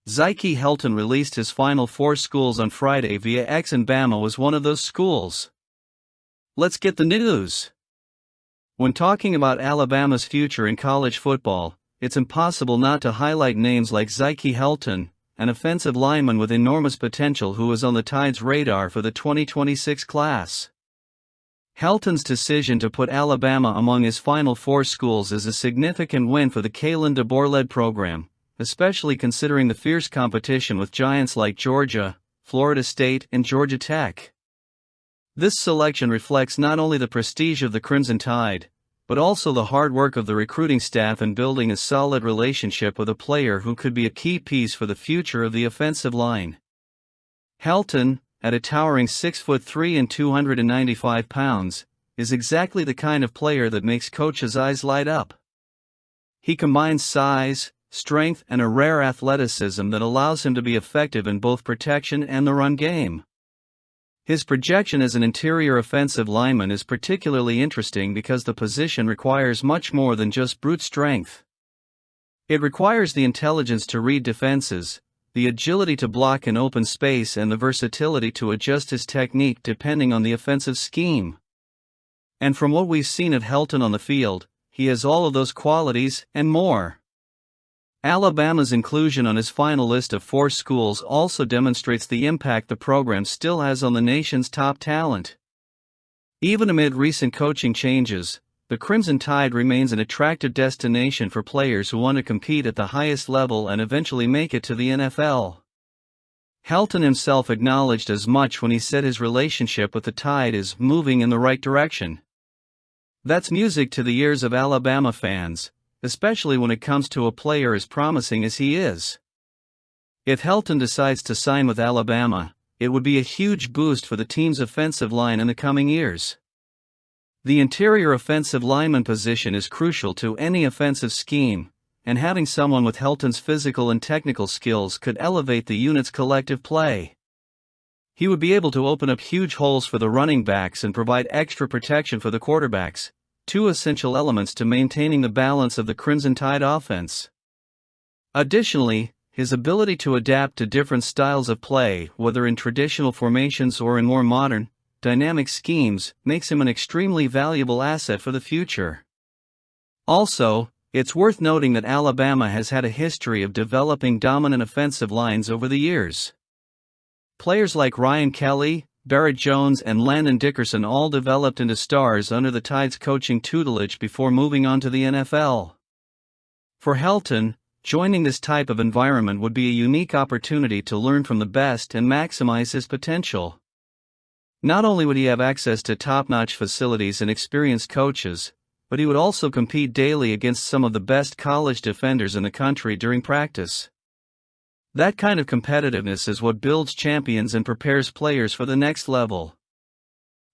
Zykie Helton released his final 4 schools on Friday via X, and Bama was one of those schools. Let's get the news. When talking about Alabama's future in college football, it's impossible not to highlight names like Zykie Helton, an offensive lineman with enormous potential who is on the Tide's radar for the 2026 class. Helton's decision to put Alabama among his final 4 schools is a significant win for the Kalen DeBoer-led program, especially considering the fierce competition with giants like Georgia, Florida State, and Georgia Tech. This selection reflects not only the prestige of the Crimson Tide, but also the hard work of the recruiting staff in building a solid relationship with a player who could be a key piece for the future of the offensive line. Helton, at a towering 6'3" and 295 pounds, is exactly the kind of player that makes coaches' eyes light up. He combines size, strength, and a rare athleticism that allows him to be effective in both protection and the run game. His projection as an interior offensive lineman is particularly interesting because the position requires much more than just brute strength. It requires the intelligence to read defenses, the agility to block in open space, and the versatility to adjust his technique depending on the offensive scheme. And from what we've seen of Helton on the field, he has all of those qualities and more. Alabama's inclusion on his final list of 4 schools also demonstrates the impact the program still has on the nation's top talent. Even amid recent coaching changes, the Crimson Tide remains an attractive destination for players who want to compete at the highest level and eventually make it to the NFL. Helton himself acknowledged as much when he said his relationship with the Tide is moving in the right direction. That's music to the ears of Alabama fans, especially when it comes to a player as promising as he is. If Helton decides to sign with Alabama, it would be a huge boost for the team's offensive line in the coming years. The interior offensive lineman position is crucial to any offensive scheme, and having someone with Helton's physical and technical skills could elevate the unit's collective play. He would be able to open up huge holes for the running backs and provide extra protection for the quarterbacks, 2 essential elements to maintaining the balance of the Crimson Tide offense. Additionally, his ability to adapt to different styles of play, whether in traditional formations or in more modern, dynamic schemes, makes him an extremely valuable asset for the future. Also, it's worth noting that Alabama has had a history of developing dominant offensive lines over the years. Players like Ryan Kelly, Barrett Jones, and Landon Dickerson all developed into stars under the Tide's coaching tutelage before moving on to the NFL. For Helton, joining this type of environment would be a unique opportunity to learn from the best and maximize his potential. Not only would he have access to top-notch facilities and experienced coaches, but he would also compete daily against some of the best college defenders in the country during practice. That kind of competitiveness is what builds champions and prepares players for the next level.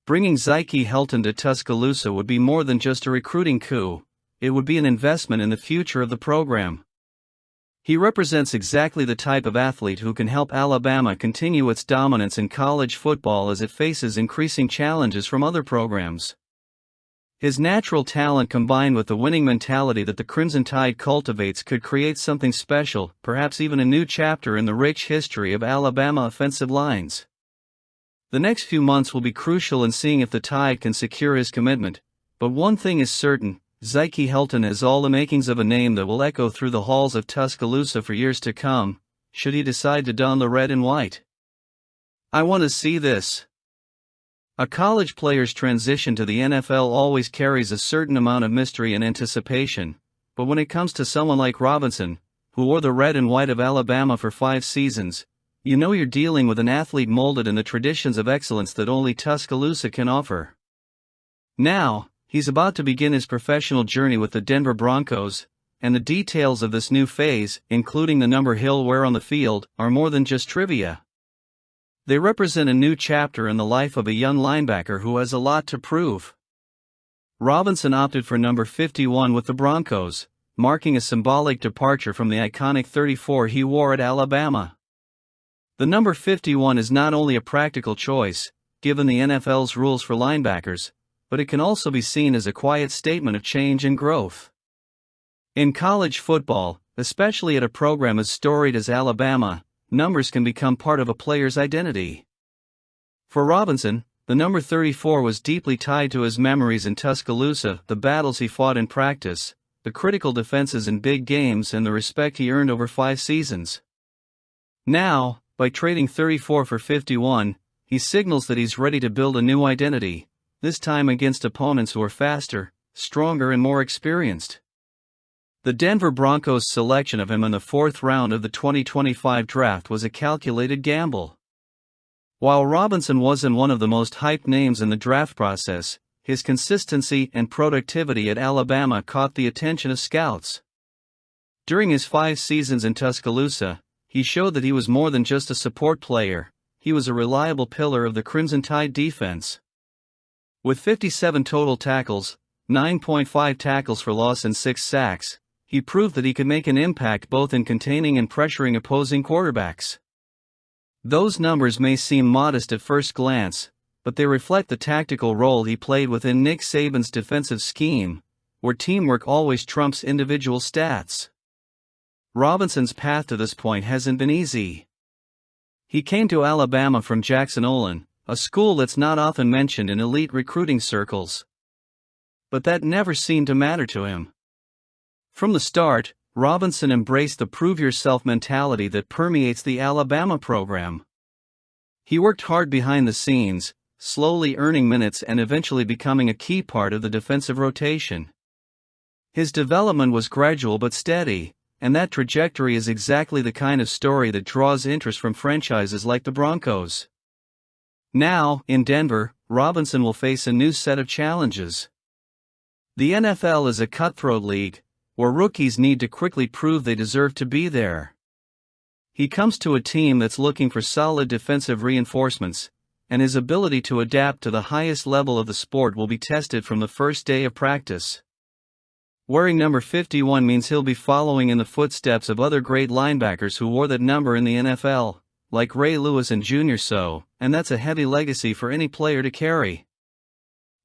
Bringing Zykie Helton to Tuscaloosa would be more than just a recruiting coup, it would be an investment in the future of the program. He represents exactly the type of athlete who can help Alabama continue its dominance in college football as it faces increasing challenges from other programs. His natural talent combined with the winning mentality that the Crimson Tide cultivates could create something special, perhaps even a new chapter in the rich history of Alabama offensive lines. The next few months will be crucial in seeing if the Tide can secure his commitment, but one thing is certain, Zykie Helton has all the makings of a name that will echo through the halls of Tuscaloosa for years to come, should he decide to don the red and white. I want to see this. A college player's transition to the NFL always carries a certain amount of mystery and anticipation, but when it comes to someone like Robinson, who wore the red and white of Alabama for 5 seasons, you know you're dealing with an athlete molded in the traditions of excellence that only Tuscaloosa can offer. Now, he's about to begin his professional journey with the Denver Broncos, and the details of this new phase, including the number he'll wear on the field, are more than just trivia. They represent a new chapter in the life of a young linebacker who has a lot to prove. Robinson opted for number 51 with the Broncos, marking a symbolic departure from the iconic 34 he wore at Alabama. The number 51 is not only a practical choice, given the NFL's rules for linebackers, but it can also be seen as a quiet statement of change and growth. In college football, especially at a program as storied as Alabama. Numbers can become part of a player's identity. For Robinson, the number 34 was deeply tied to his memories in Tuscaloosa, the battles he fought in practice, the critical defenses in big games, and the respect he earned over 5 seasons. Now, by trading 34 for 51, he signals that he's ready to build a new identity, this time against opponents who are faster, stronger, and more experienced. The Denver Broncos' selection of him in the 4th round of the 2025 draft was a calculated gamble. While Robinson wasn't one of the most hyped names in the draft process, his consistency and productivity at Alabama caught the attention of scouts. During his 5 seasons in Tuscaloosa, he showed that he was more than just a support player. He was a reliable pillar of the Crimson Tide defense. With 57 total tackles, 9.5 tackles for loss, and 6 sacks, he proved that he could make an impact both in containing and pressuring opposing quarterbacks. Those numbers may seem modest at first glance, but they reflect the tactical role he played within Nick Saban's defensive scheme, where teamwork always trumps individual stats. Robinson's path to this point hasn't been easy. He came to Alabama from Jackson Olin, a school that's not often mentioned in elite recruiting circles. But that never seemed to matter to him. From the start, Robinson embraced the prove-yourself mentality that permeates the Alabama program. He worked hard behind the scenes, slowly earning minutes and eventually becoming a key part of the defensive rotation. His development was gradual but steady, and that trajectory is exactly the kind of story that draws interest from franchises like the Broncos. Now, in Denver, Robinson will face a new set of challenges. The NFL is a cutthroat league, where rookies need to quickly prove they deserve to be there. He comes to a team that's looking for solid defensive reinforcements, and his ability to adapt to the highest level of the sport will be tested from the first day of practice. Wearing number 51 means he'll be following in the footsteps of other great linebackers who wore that number in the NFL, like Ray Lewis and Jr. And that's a heavy legacy for any player to carry.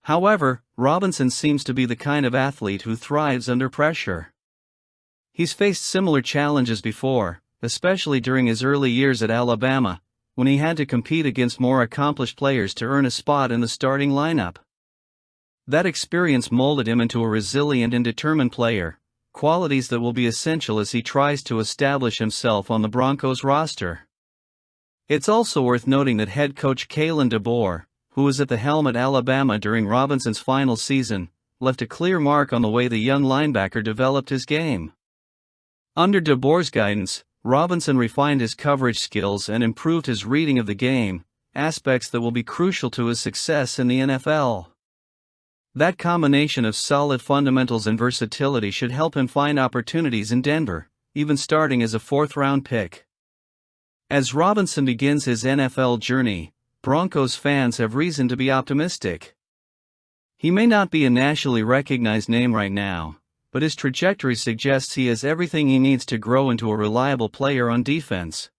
However, Robinson seems to be the kind of athlete who thrives under pressure. He's faced similar challenges before, especially during his early years at Alabama, when he had to compete against more accomplished players to earn a spot in the starting lineup. That experience molded him into a resilient and determined player, qualities that will be essential as he tries to establish himself on the Broncos roster. It's also worth noting that head coach Kalen DeBoer, who was at the helm at Alabama during Robinson's final season, left a clear mark on the way the young linebacker developed his game. Under DeBoer's guidance, Robinson refined his coverage skills and improved his reading of the game, aspects that will be crucial to his success in the NFL. That combination of solid fundamentals and versatility should help him find opportunities in Denver, even starting as a 4th-round pick. As Robinson begins his NFL journey, Broncos fans have reason to be optimistic. He may not be a nationally recognized name right now, but his trajectory suggests he has everything he needs to grow into a reliable player on defense.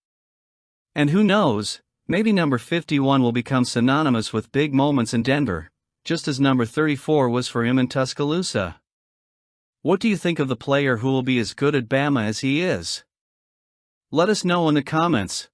And who knows, maybe number 51 will become synonymous with big moments in Denver, just as number 34 was for him in Tuscaloosa. What do you think of the player who will be as good at Bama as he is? Let us know in the comments.